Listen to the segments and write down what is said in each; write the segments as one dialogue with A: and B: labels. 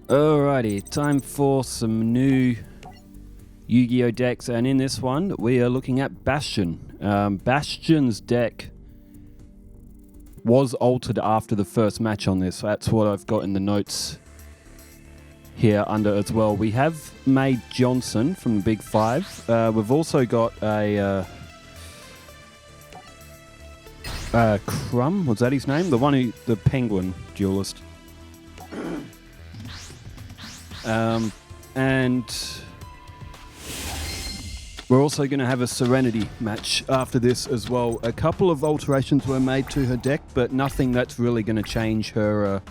A: Alrighty, time for some new Yu-Gi-Oh decks, and in this one we are looking at Bastion. Bastion's deck was altered after the first match on this. That's what I've got in the notes here under as well. We have made Johnson from the Big Five. We've also got a Crumb, was that his name? The Penguin duelist. And we're also going to have a Serenity match after this as well. A couple of alterations were made to her deck, but nothing that's really going to change her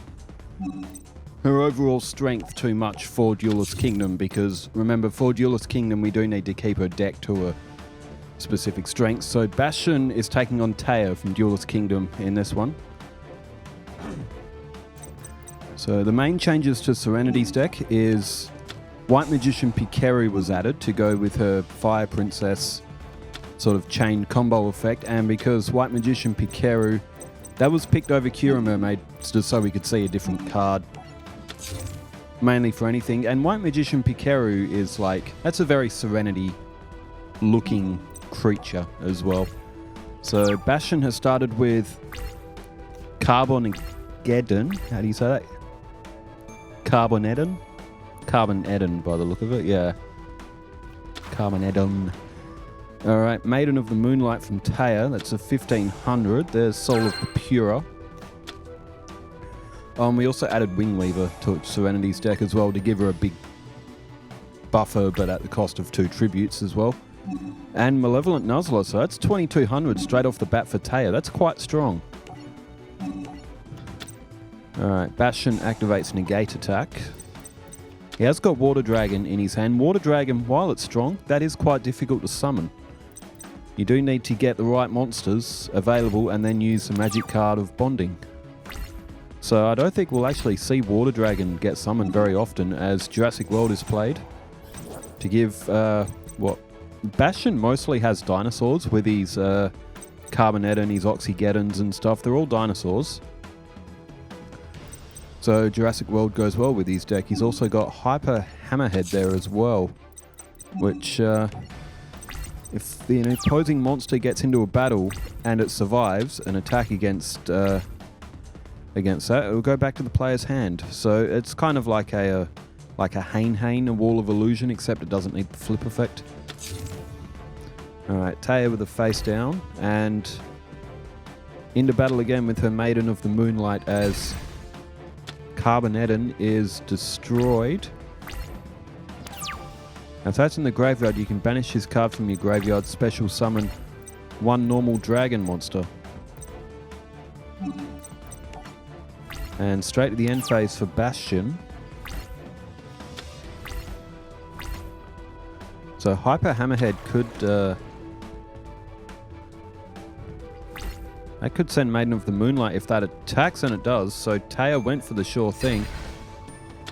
A: overall strength too much for Duelist Kingdom, because remember, for Duelist Kingdom we do need to keep her deck to a specific strength. So Bastion is taking on Taya from Duelist Kingdom in this one. So the main changes to Serenity's deck is White Magician Pikeru was added to go with her Fire Princess sort of chain combo effect, and because White Magician Pikeru, that was picked over Kira Mermaid just so we could see a different card mainly for anything. And White Magician Pikeru is like, that's a very Serenity looking creature as well. So Bastion has started with Carboneddon. How do you say that? Carboneddon by the look of it, yeah. Carboneddon. Alright, Maiden of the Moonlight from Taya, that's a 1500. There's Soul of the Pura. We also added Wingweaver to Serenity's deck as well to give her a big buffer, but at the cost of 2 tributes as well. And Malevolent Nuzzler, so that's 2200 straight off the bat for Taya. That's quite strong. Alright, Bastion activates Negate attack. He has got Water Dragon in his hand. Water Dragon, while it's strong, that is quite difficult to summon. You do need to get the right monsters available and then use the magic card of Bonding. So I don't think we'll actually see Water Dragon get summoned very often as Jurassic World is played. To give, Bastion mostly has dinosaurs with his Carboneddon, his Oxygeddons and stuff. They're all dinosaurs. So Jurassic World goes well with his deck. He's also got Hyper Hammerhead there as well, which if the opposing monster gets into a battle and it survives an attack against that, it will go back to the player's hand. So it's kind of like a Hane, a Wall of Illusion, except it doesn't need the flip effect. Alright, Taya with a face down, and into battle again with her Maiden of the Moonlight as Carboneddon is destroyed. If that's in the graveyard, you can banish his card from your graveyard, special summon 1 normal dragon monster. And straight to the end phase for Bastion. So Hyper Hammerhead could that could send Maiden of the Moonlight if that attacks, and it does. So Taya went for the sure thing.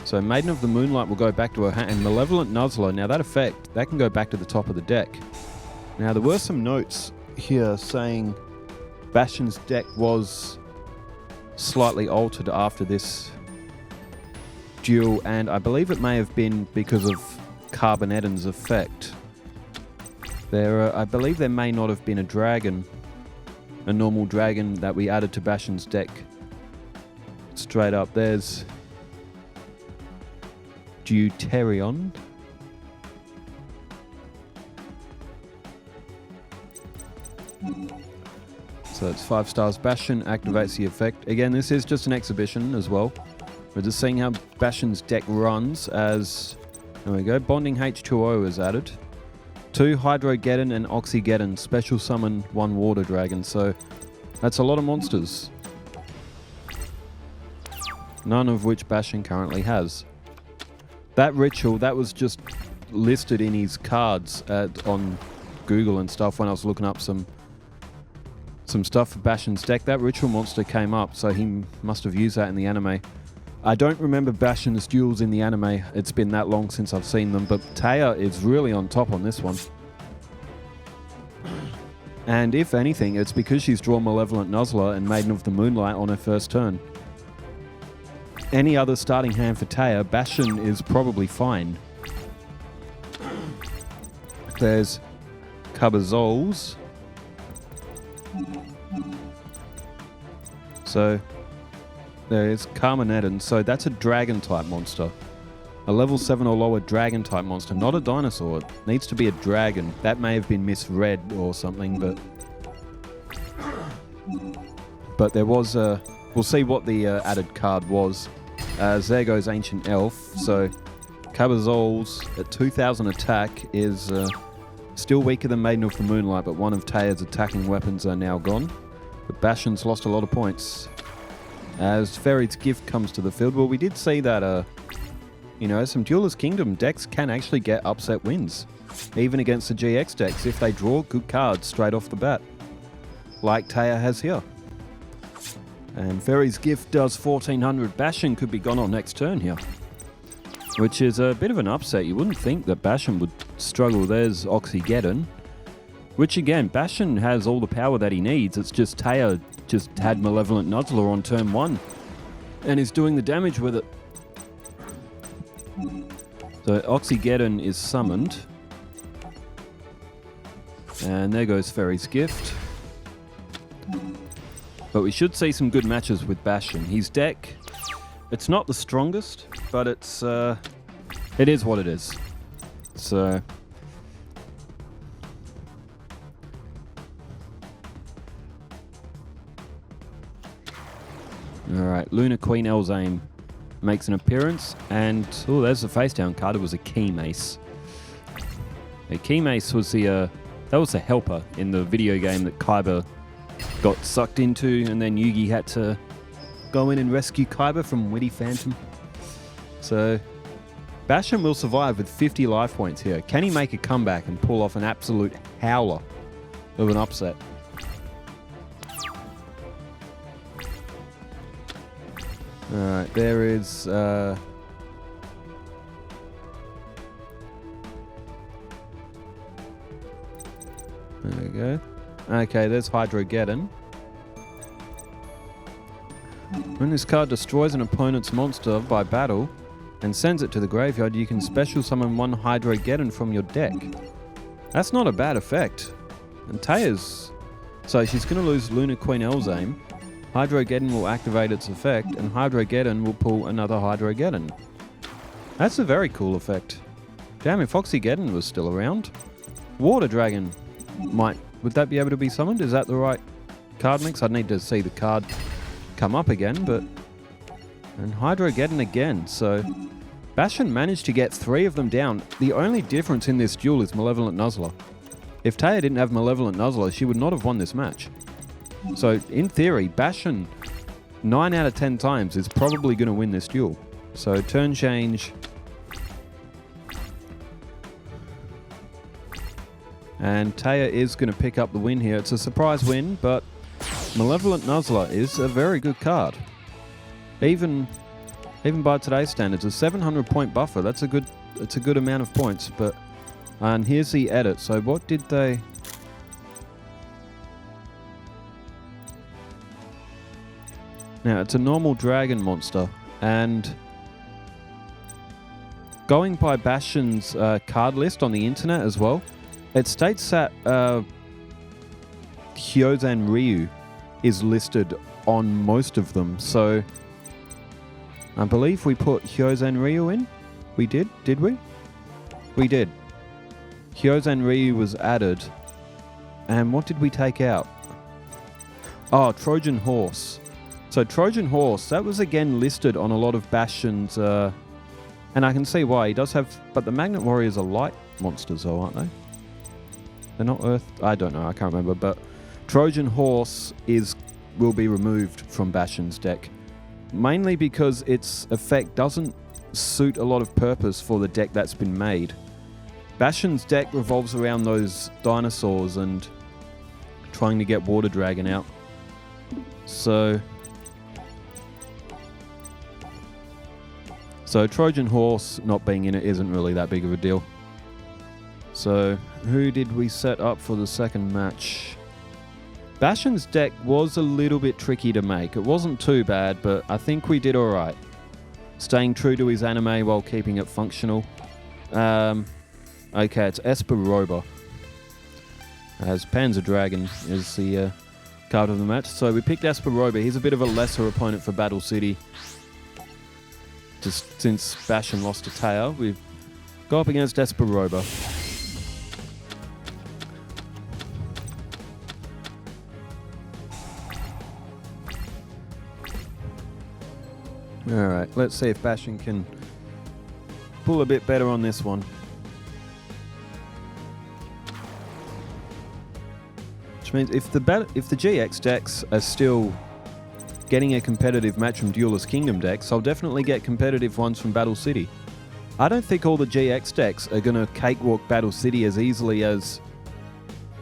A: So Maiden of the Moonlight will go back to her hand. And Malevolent Nuzzler, now that effect, that can go back to the top of the deck. Now there were some notes here saying Bastion's deck was slightly altered after this duel, and I believe it may have been because of Carboneddon's effect. I believe there may not have been a normal dragon that we added to Bastion's deck. Straight up, there's Deuterion. So it's 5 stars. Bastion activates the effect. Again, this is just an exhibition as well. We're just seeing how Bastion's deck runs as... There we go. Bonding H2O is added. 2 Hydrogeddon and Oxygeddon. Special summon 1 Water Dragon. So that's a lot of monsters. None of which Bastion currently has. That ritual, that was just listed in his cards on Google and stuff when I was looking up some stuff for Bastion's deck. That ritual monster came up, so he must have used that in the anime. I don't remember Bastion's duels in the anime. It's been that long since I've seen them, but Taya is really on top on this one. And if anything, it's because she's drawn Malevolent Nuzzler and Maiden of the Moonlight on her first turn. any other starting hand for Taya, Bastion is probably fine. There's Cabazols. So there's Carmageddon. So that's a dragon type monster. A level 7 or lower dragon type monster, not a dinosaur. It needs to be a dragon. That may have been misread or something, but there was a... We'll see what the added card was. There goes Ancient Elf. So Cabazols at 2000 attack is still weaker than Maiden of the Moonlight, but one of Taya's attacking weapons are now gone. But Bastion's lost a lot of points. As Fairy's Gift comes to the field, well, we did see that... some Duelist Kingdom decks can actually get upset wins. Even against the GX decks, if they draw good cards straight off the bat. Like Taya has here. And Fairy's Gift does 1400. Bastion could be gone on next turn here. Which is a bit of an upset. You wouldn't think that Bastion would struggle. There's Oxygeddon. Which again, Bastion has all the power that he needs. It's just Taya just had Malevolent Nuzzler on turn 1. And is doing the damage with it. So Oxygeddon is summoned. And there goes Fairy's Gift. But we should see some good matches with Bastion. His deck, it's not the strongest, but it is what it is. So... Alright, Lunar Queen Elzame makes an appearance, and oh, there's the face down card. It was a Key Mace. A Key Mace was the helper in the video game that Kaiba got sucked into, and then Yugi had to go in and rescue Kaiba from Witty Phantom. So Bastion will survive with 50 life points here. Can he make a comeback and pull off an absolute howler of an upset? Alright, there is... there we go. Okay, there's Hydrogeddon. When this card destroys an opponent's monster by battle and sends it to the graveyard, you can special summon one Hydrogeddon from your deck. That's not a bad effect. And Taya's... So she's going to lose Lunar Queen Elzame. Hydrogeddon will activate its effect, and Hydrogeddon will pull another Hydrogeddon. That's a very cool effect. Damn, if Oxygeddon was still around. Water Dragon might... Would that be able to be summoned? Is that the right card mix? I'd need to see the card come up again, but... And Hydrogeddon again, so... Bastion managed to get 3 of them down. The only difference in this duel is Malevolent Nuzzler. If Taya didn't have Malevolent Nuzzler, she would not have won this match. So, in theory, Bastion, 9 out of 10 times, is probably going to win this duel. So, turn change. And Taya is going to pick up the win here. It's a surprise win, but Malevolent Nuzzler is a very good card. Even by today's standards, a 700-point buffer. It's a good amount of points. But and here's the edit. So, what did they... Now, it's a normal dragon monster, and going by Bastion's card list on the internet as well, it states that Hyozan Ryu is listed on most of them, so I believe we put Hyozan Ryu in. We did we? We did. Hyozan Ryu was added, and what did we take out? Oh, Trojan Horse. So Trojan Horse, that was again listed on a lot of Bastion's, and I can see why. He does have, but the Magnet Warriors are light monsters though, aren't they? They're not Earth, I don't know, I can't remember, but Trojan Horse will be removed from Bastion's deck. Mainly because its effect doesn't suit a lot of purpose for the deck that's been made. Bastion's deck revolves around those dinosaurs and trying to get Water Dragon out. So Trojan Horse not being in it isn't really that big of a deal. So who did we set up for the second match? Bastion's deck was a little bit tricky to make. It wasn't too bad, but I think we did alright. staying true to his anime while keeping it functional. Okay, it's Esperoba. As Panzer Dragon is the card of the match. So we picked Esperoba. He's a bit of a lesser opponent for Battle City. Just since Bastion lost to Taya, we go up against Esperoba. Alright, let's see if Bastion can pull a bit better on this one. Which means if the GX decks are still getting a competitive match from Duelist Kingdom decks, I'll definitely get competitive ones from Battle City. I don't think all the GX decks are going to cakewalk Battle City as easily as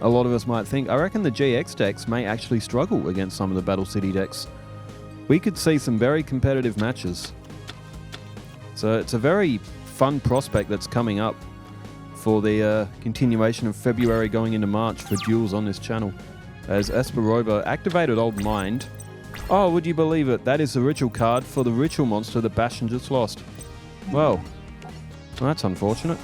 A: a lot of us might think. I reckon the GX decks may actually struggle against some of the Battle City decks. We could see some very competitive matches. So it's a very fun prospect that's coming up for the continuation of February going into March for duels on this channel. As Esperoba activated Old Mind. Oh, would you believe it? That is the ritual card for the ritual monster that Bastion just lost. Well, that's unfortunate.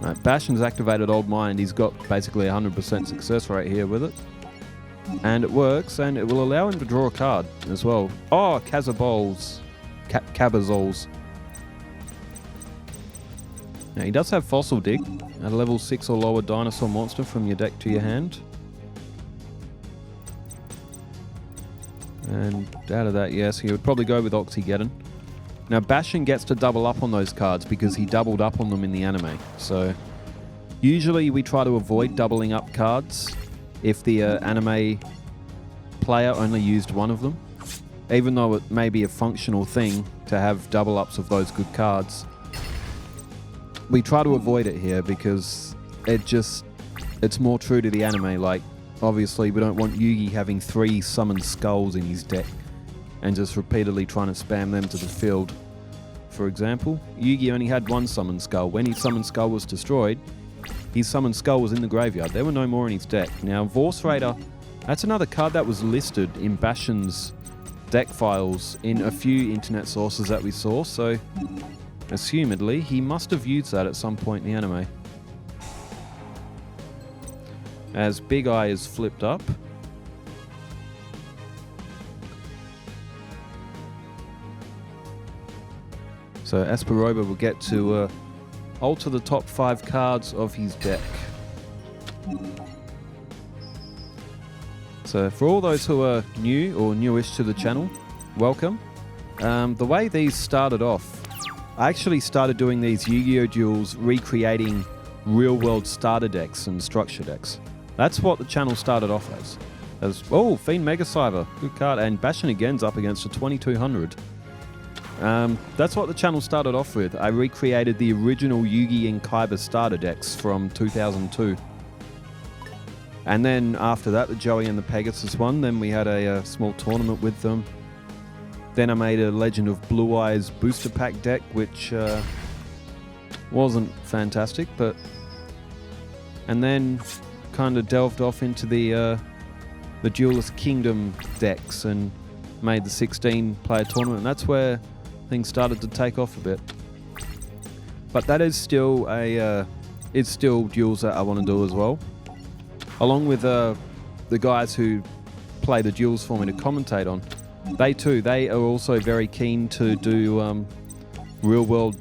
A: Right, Bastion's activated Old Mind. He's got basically 100% success rate here with it. And it works, and it will allow him to draw a card as well. Oh, Cazabols. Cabazols. Now, he does have Fossil Dig, at a level 6 or lower dinosaur monster from your deck to your hand. And out of that, yes, he would probably go with Oxygeddon. Now, Bastion gets to double up on those cards because he doubled up on them in the anime. So, usually we try to avoid doubling up cards if the anime player only used one of them. Even though it may be a functional thing to have double ups of those good cards. We try to avoid it here because it's more true to the anime. Like, obviously we don't want Yugi having 3 summoned skulls in his deck and just repeatedly trying to spam them to the field. For example, Yugi only had 1 summoned skull. When his summoned skull was destroyed, his summoned skull was in the graveyard. There were no more in his deck. Now, Vorse Raider, that's another card that was listed in Bastion's deck files in a few internet sources that we saw, so assumedly, he must have used that at some point in the anime. As Big Eye is flipped up. So Esperoba will get to alter the top 5 cards of his deck. So for all those who are new or newish to the channel, welcome. The way these started off, I actually started doing these Yu-Gi-Oh! Duels recreating real-world starter decks and structure decks. That's what the channel started off as. Oh, Fiend Mega Cyber, good card. And Bastion again's up against a 2200. That's what the channel started off with. I recreated the original Yugi and Kaiba starter decks from 2002. And then after that, the Joey and the Pegasus one. Then we had a small tournament with them. Then I made a Legend of Blue Eyes booster pack deck, which wasn't fantastic, but... And then kind of delved off into the Duelist Kingdom decks and made the 16-player tournament, and that's where things started to take off a bit. But that is still it's still duels that I want to do as well. Along with the guys who play the duels for me to commentate on. They are also very keen to do real-world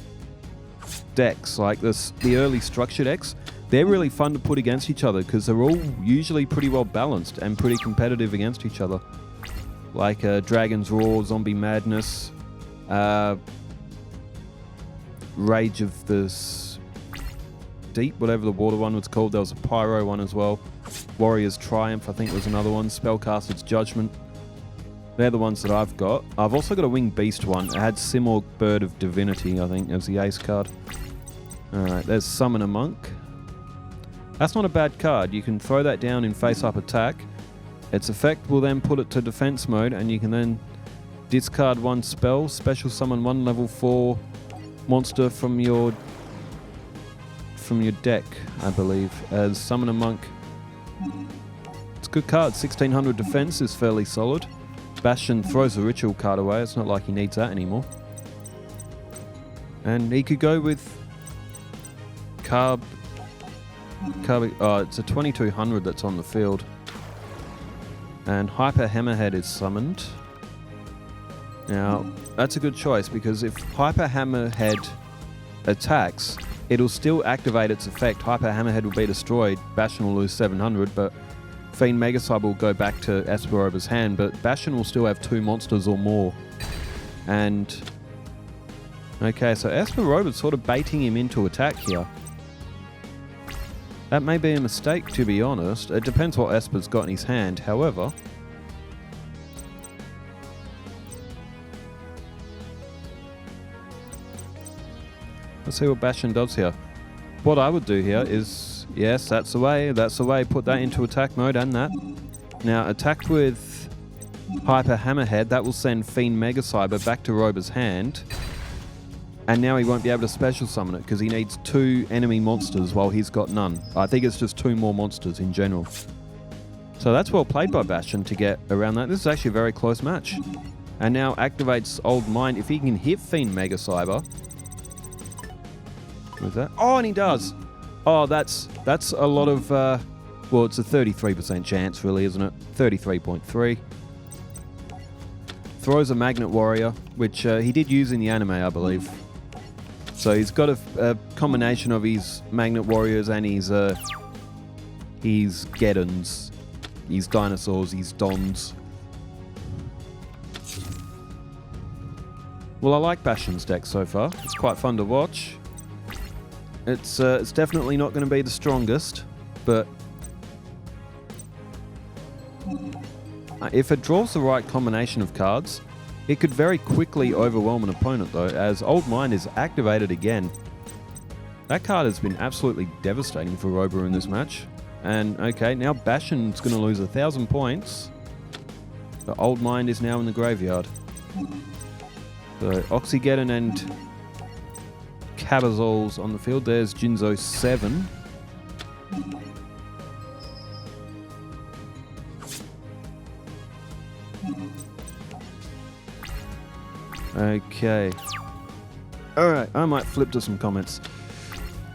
A: decks, like the early structure decks. They're really fun to put against each other because they're all usually pretty well balanced and pretty competitive against each other. Like Dragon's Roar, Zombie Madness, Rage of the Deep, whatever the water one was called. There was a Pyro one as well. Warrior's Triumph, I think, was another one. Spellcaster's Judgment. They're the ones that I've got. I've also got a Winged Beast one. It had Simorgh Bird of Divinity, I think, as the ace card. Alright, there's Summon a Monk. That's not a bad card. You can throw that down in face-up attack. Its effect will then put it to defense mode, and you can then discard 1 spell, special summon 1 level 4 monster from your deck, I believe, as Summon a Monk. It's a good card. 1600 defense is fairly solid. Bastion throws the ritual card away. It's not like he needs that anymore. And he could go with oh, it's a 2200 that's on the field. And Hyper Hammerhead is summoned. Now, that's a good choice because if Hyper Hammerhead attacks, it'll still activate its effect. Hyper Hammerhead will be destroyed. Bastion will lose 700, but Fiend Megacyber will go back to Esperova's hand, but Bastion will still have 2 monsters or more. And okay, so Esperova's sort of baiting him into attack here. That may be a mistake, to be honest. It depends what Esper's got in his hand. However, let's see what Bastion does here. What I would do here is, yes, that's the way, put that into attack mode and that. Now, attack with Hyper Hammerhead, that will send Fiend Megacyber back to Roba's hand. And now he won't be able to special summon it because he needs 2 enemy monsters while he's got none. I think it's just 2 more monsters in general. So that's well played by Bastion to get around that. This is actually a very close match. And now activates Old Mind. If he can hit Fiend Megacyber. What's that? Oh, and he does. Oh, that's a lot of... well, it's a 33% chance really, isn't it? 33.3. Throws a Magnet Warrior, which he did use in the anime, I believe. So he's got a combination of his Magnet Warriors and his Geddons, his Dinosaurs, his Dons. Well, I like Bastion's deck so far. It's quite fun to watch. It's definitely not going to be the strongest, but if it draws the right combination of cards, it could very quickly overwhelm an opponent though, as Old Mind is activated again. That card has been absolutely devastating for Roba in this match. And okay, now Bastion's going to lose 1,000 points. The Old Mind is now in the graveyard. So Oxygeddon and Cabazol's on the field. There's Jinzo 7. Okay. Alright, I might flip to some comments.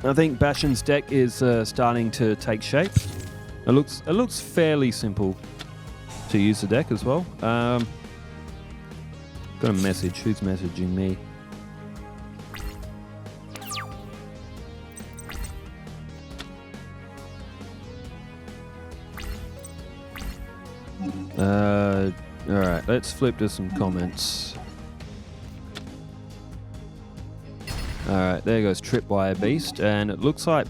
A: I think Bastion's deck is starting to take shape. It looks fairly simple to use the deck as well. Got a message. Who's messaging me? Alright, let's flip to some comments. Alright, there goes Tripwire Beast, and it looks like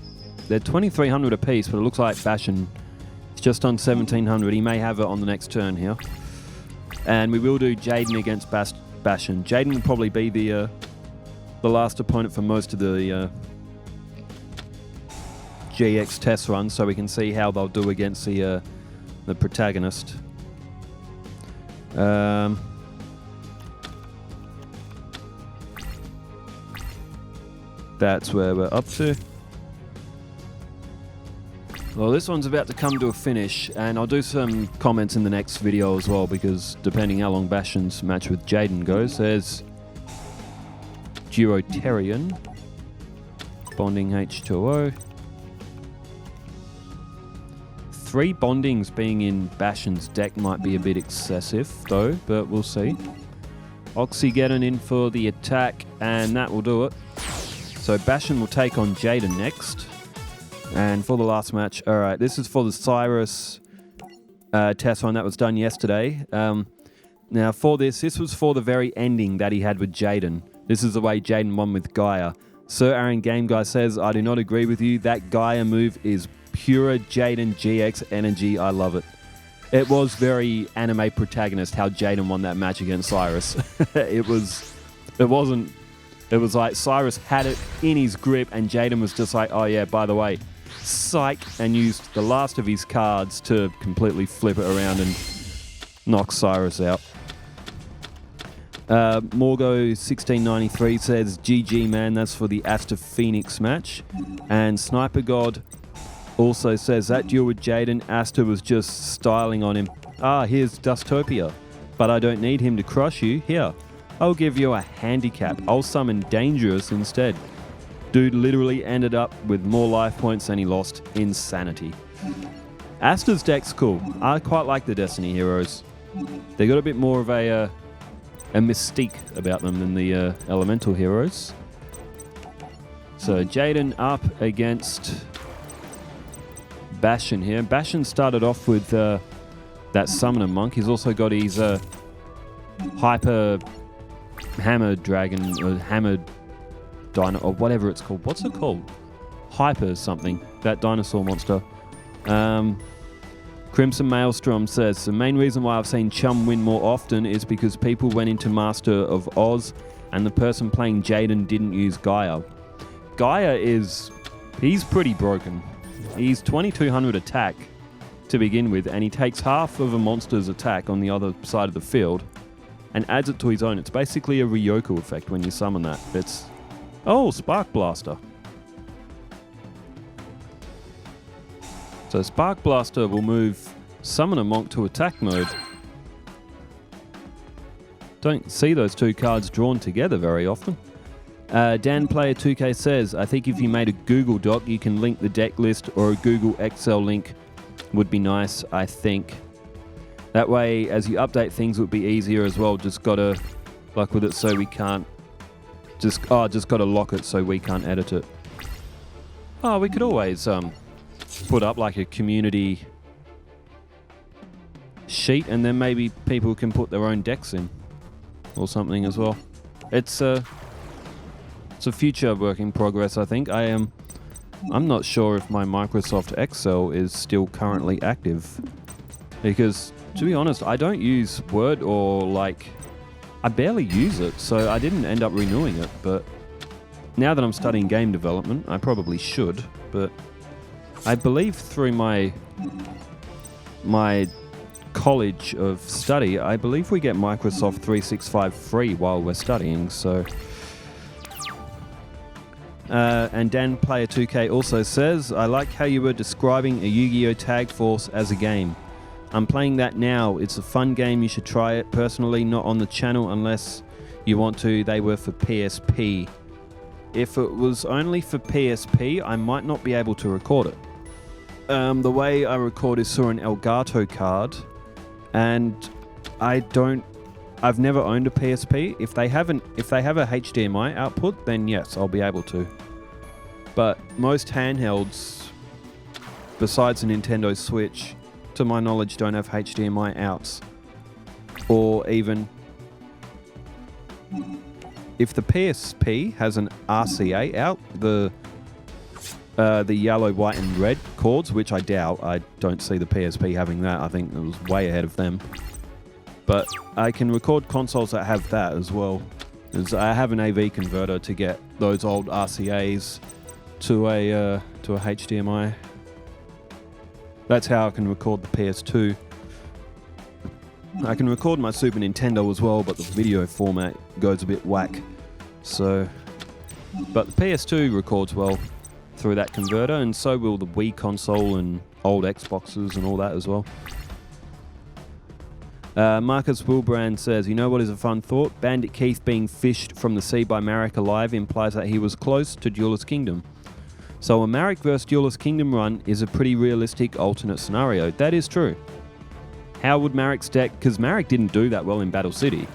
A: they're 2,300 apiece, but it looks like Bastion is just on 1,700. He may have it on the next turn here. And we will do Jaden against Bastion. Jaden will probably be the last opponent for most of the GX test run, so we can see how they'll do against the protagonist. That's where we're up to. Well, this one's about to come to a finish, and I'll do some comments in the next video as well, because depending how long Bastion's match with Jaden goes, there's Durotarian, Bonding H2O. 3 bondings being in Bastion's deck might be a bit excessive, though, but we'll see. Oxygeddon in for the attack, and that will do it. So Bastion will take on Jaden next. And for the last match, alright, this is for the Cyrus test run that was done yesterday. Now for this was for the very ending that he had with Jaden. This is the way Jaden won with Gaia. Sir Aaron Game Guy says, I do not agree with you. That Gaia move is pure Jaden GX energy. I love it. It was very anime protagonist how Jaden won that match against Cyrus. It was like Cyrus had it in his grip and Jaden was just like, oh yeah, by the way, psych, and used the last of his cards to completely flip it around and knock Cyrus out. Morgo1693 says, GG man, that's for the Asta Phoenix match. And Sniper God also says that duel with Jaden, Asta was just styling on him. Ah, here's Dustopia. but I don't need him to crush you. Here, I'll give you a handicap. I'll summon Dangerous instead. Dude literally ended up with more life points than he lost. Insanity. Asta's deck's cool. I quite like the Destiny heroes. They got a bit more of a mystique about them than the elemental heroes. So Jaden up against Bastion here. Bastion started off with that Summoner Monk. He's also got his Hyper Hammer Dragon, or Hammer Dino, or whatever it's called. What's it called? Hyper something. That dinosaur monster. Crimson Maelstrom says, the main reason why I've seen Chum win more often is because people went into Master of Oz and the person playing Jaden didn't use Gaia. Gaia he's pretty broken. He's 2200 attack to begin with, and he takes half of a monster's attack on the other side of the field and adds it to his own. It's basically a Ryoko effect when you summon that. It's... Oh, Spark Blaster. So Spark Blaster will move Summoner Monk to attack mode. Don't see those two cards drawn together very often. Dan Player 2K says, I think if you made a Google Doc, you can link the deck list, or a Google Excel link would be nice, I think. That way, as you update things, it would be easier as well. Just gotta lock with it so we can't... Just gotta lock it so we can't edit it. Oh, we could always put up like a community sheet, and then maybe people can put their own decks in or something as well. It's a future work in progress, I think. I'm not sure if my Microsoft Excel is still currently active, because to be honest, I don't use Word, or I barely use it, so I didn't end up renewing it. But now that I'm studying game development, I probably should. But I believe through my college of study, I believe we get Microsoft 365 free while we're studying, so... and Dan Player 2K also says, I like how you were describing a Yu-Gi-Oh! Tag Force as a game. I'm playing that now. It's a fun game. You should try it. Personally, not on the channel unless you want to. They were for PSP. If it was only for PSP, I might not be able to record it. The way I record is through an Elgato card, and I've never owned a PSP. If they have a HDMI output, then yes, I'll be able to. But most handhelds, besides the Nintendo Switch, to my knowledge, don't have HDMI outs. Or even if the PSP has an RCA out, the yellow, white, and red cords, which I doubt. I don't see the PSP having that. I think it was way ahead of them. But I can record consoles that have that as well. I have an AV converter to get those old RCAs to a HDMI. That's how I can record the PS2. I can record my Super Nintendo as well, but the video format goes a bit whack. So, but the PS2 records well through that converter, and so will the Wii console and old Xboxes and all that as well. Marcus Wilbrand says, you know what is a fun thought? Bandit Keith being fished from the sea by Marek alive implies that he was close to Duelist Kingdom. So a Marek vs Duelist Kingdom run is a pretty realistic alternate scenario. That is true. How would Marek's deck... Because Marek didn't do that well in Battle City.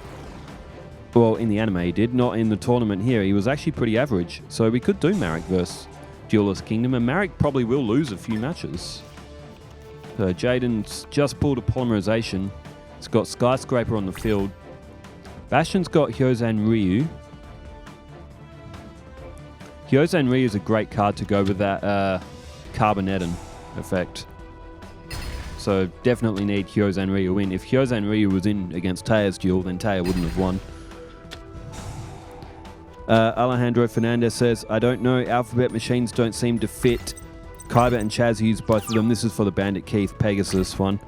A: Well, in the anime he did, not in the tournament here. He was actually pretty average. So we could do Marek vs Duelist Kingdom, and Marek probably will lose a few matches. So Jaden's just pulled a Polymerization. It's got Skyscraper on the field. Bastion's got Hyozan Ryu. Hyozan Ryu is a great card to go with that Carbonetin effect. So definitely need Hyozan Ryu in. If Hyozan Ryu was in against Taya's duel, then Taya wouldn't have won. Alejandro Fernandez says, I don't know, alphabet machines don't seem to fit. Kaiba and Chaz use both of them. This is for the Bandit Keith Pegasus one.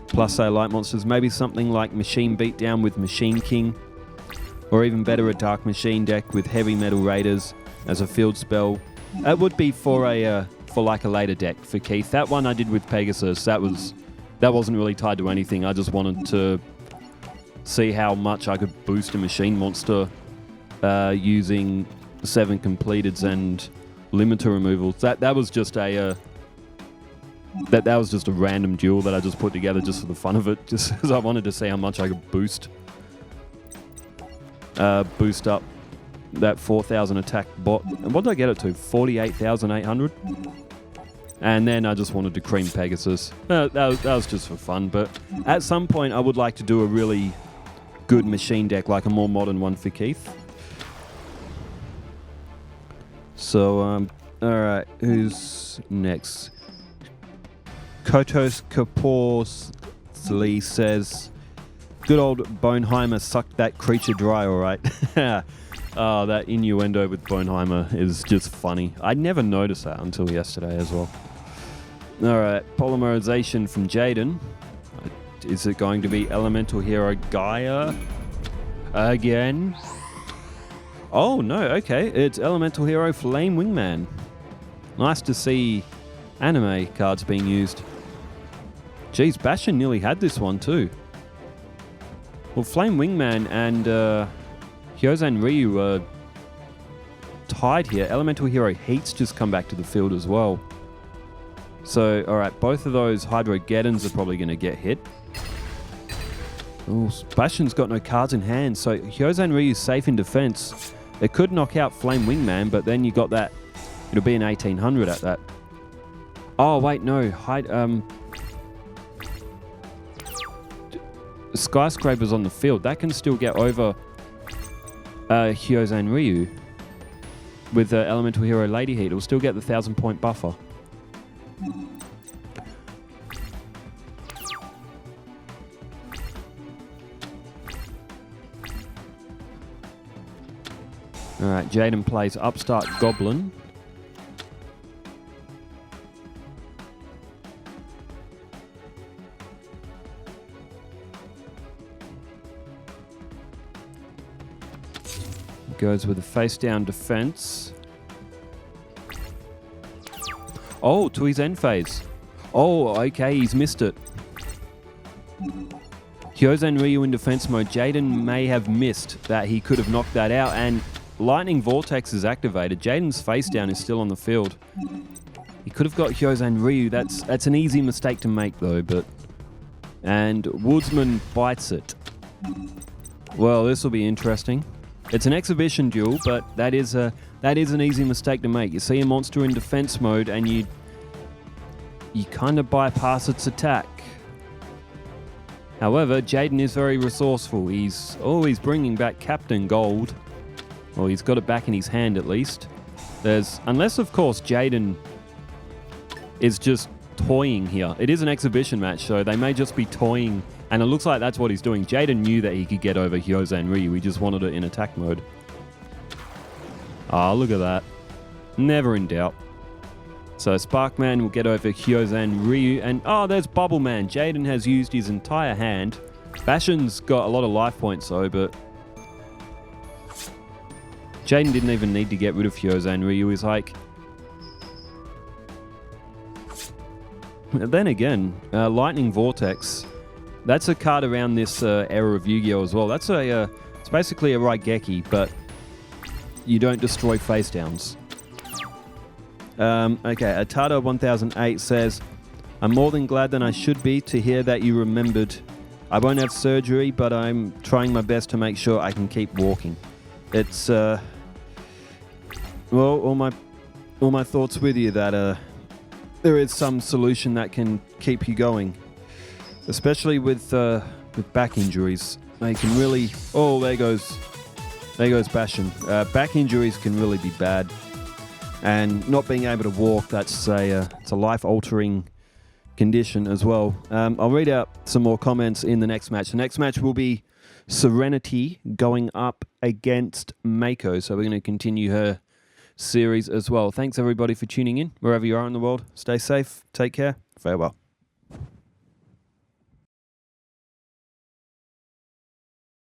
A: Plus say light monsters, maybe something like Machine Beatdown with Machine King. Or even better, a Dark Machine deck with Heavy Metal Raiders as a field spell. That would be for like a later deck for Keith. That one I did with Pegasus, that wasn't really tied to anything. I just wanted to see how much I could boost a machine monster using 7 completeds and limiter removals. That was just a that was just a random duel that I just put together just for the fun of it, just because I wanted to see how much I could boost up that 4,000 attack bot. And what did I get it to? 48,800. And then I just wanted to cream Pegasus. That was just for fun. But at some point, I would like to do a really good machine deck, like a more modern one for Keith. So, all right, who's next? Kotos Kaporsli says, good old Boneheimer sucked that creature dry, all right. Oh, that innuendo with Boneheimer is just funny. I never noticed that until yesterday as well. All right, polymerization from Jaden. Is it going to be Elemental Hero Gaia again? Oh, no, okay. It's Elemental Hero Flame Wingman. Nice to see anime cards being used. Geez, Bastion nearly had this one too. Well, Flame Wingman and Hyozan Ryu are tied here. Elemental Hero Heat's just come back to the field as well. So, alright, both of those Hydro Geddons are probably going to get hit. Oh, Bastion's got no cards in hand, so Hyozan Ryu's safe in defense. It could knock out Flame Wingman, but then you got that. It'll be an 1800 at that. Oh, wait, no. Skyscraper's on the field. That can still get over Hyozan Ryu with Elemental Hero Lady Heat. It'll still get the 1,000-point buffer. Alright, Jaden plays Upstart Goblin. Goes with a face-down defense. Oh, to his end phase. Oh, okay, he's missed it. Hyozan Ryu in defense mode. Jaden may have missed that. He could have knocked that out, and Lightning Vortex is activated. Jaden's face-down is still on the field. He could have got Hyozan Ryu. That's an easy mistake to make, though, but... And Woodsman bites it. Well, this will be interesting. It's an exhibition duel, but that is an easy mistake to make. You see a monster in defense mode, and you kind of bypass its attack. However, Jaden is very resourceful. He's bringing back Captain Gold. Well, he's got it back in his hand at least. Unless of course Jaden is just toying here. It is an exhibition match, so they may just be toying. And it looks like that's what he's doing. Jaden knew that he could get over Hyozan Ryu. He just wanted it in attack mode. Ah, look at that. Never in doubt. So Sparkman will get over Hyozan Ryu. And, oh, there's Bubble Man. Jaden has used his entire hand. Bastion's got a lot of life points, though, but... Jaden didn't even need to get rid of Hyozan Ryu. He's like... Then again, Lightning Vortex... That's a card around this era of Yu-Gi-Oh! As well. That's it's basically a Raigeki, but you don't destroy face downs. Okay, Atada 1008 says, I'm more than glad than I should be to hear that you remembered. I won't have surgery, but I'm trying my best to make sure I can keep walking. It's, well, all my thoughts with you that there is some solution that can keep you going. Especially with back injuries, they can really... Oh, there goes Bastion. Back injuries can really be bad, and not being able to walk, it's a life-altering condition as well. I'll read out some more comments in the next match. The next match will be Serenity going up against Mako, so we're going to continue her series as well. Thanks everybody for tuning in, wherever you are in the world. Stay safe, take care, farewell.